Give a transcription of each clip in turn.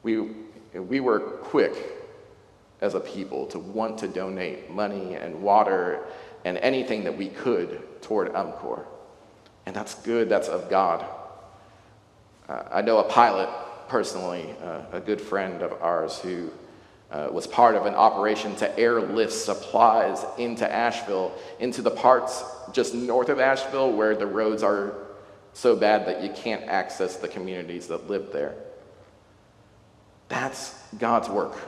We were quick as a people to want to donate money and water and anything that we could toward UMCOR. And that's good, that's of God. I know a pilot personally, a good friend of ours who was part of an operation to airlift supplies into Asheville, into the parts just north of Asheville where the roads are so bad that you can't access the communities that live there. That's God's work.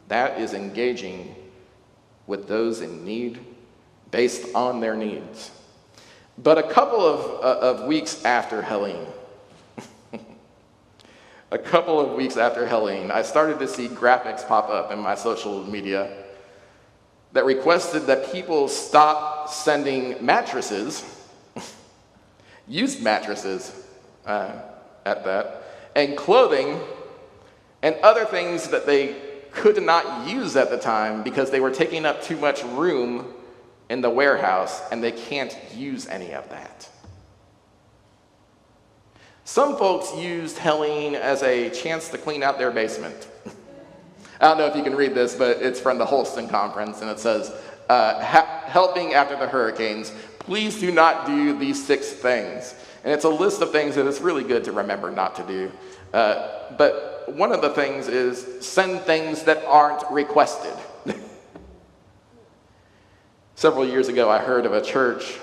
That is engaging with those in need based on their needs. But a couple of weeks after Helene, I started to see graphics pop up in my social media that requested that people stop sending mattresses, used mattresses at that, and clothing and other things that they could not use at the time because they were taking up too much room in the warehouse and they can't use any of that. Some folks used Helene as a chance to clean out their basement. I don't know if you can read this, but it's from the Holston Conference, and it says, helping after the hurricanes, please do not do these 6 things. And it's a list of things that it's really good to remember not to do. But one of the things is send things that aren't requested. Several years ago, I heard of a church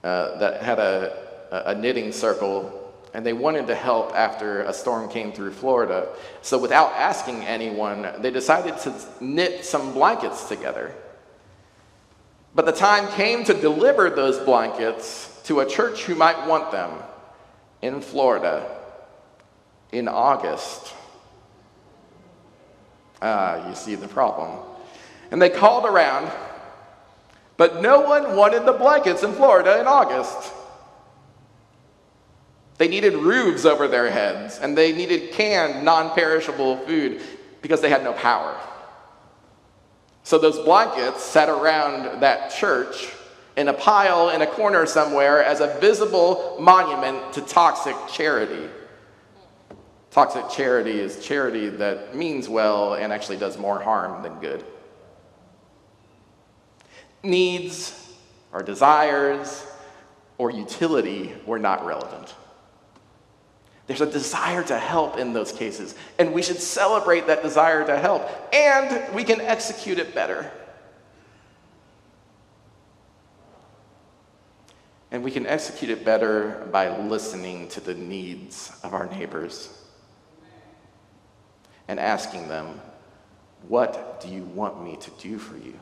that had a knitting circle, and they wanted to help after a storm came through Florida. So without asking anyone, they decided to knit some blankets together. But the time came to deliver those blankets to a church who might want them in Florida in August. You see the problem. And they called around, but no one wanted the blankets in Florida in August. They needed roofs over their heads, and they needed canned, non-perishable food because they had no power. So those blankets sat around that church in a pile in a corner somewhere as a visible monument to toxic charity. Toxic charity is charity that means well and actually does more harm than good. Needs or desires or utility were not relevant. There's a desire to help in those cases, and we should celebrate that desire to help, and we can execute it better. And we can execute it better by listening to the needs of our neighbors and asking them, what do you want me to do for you?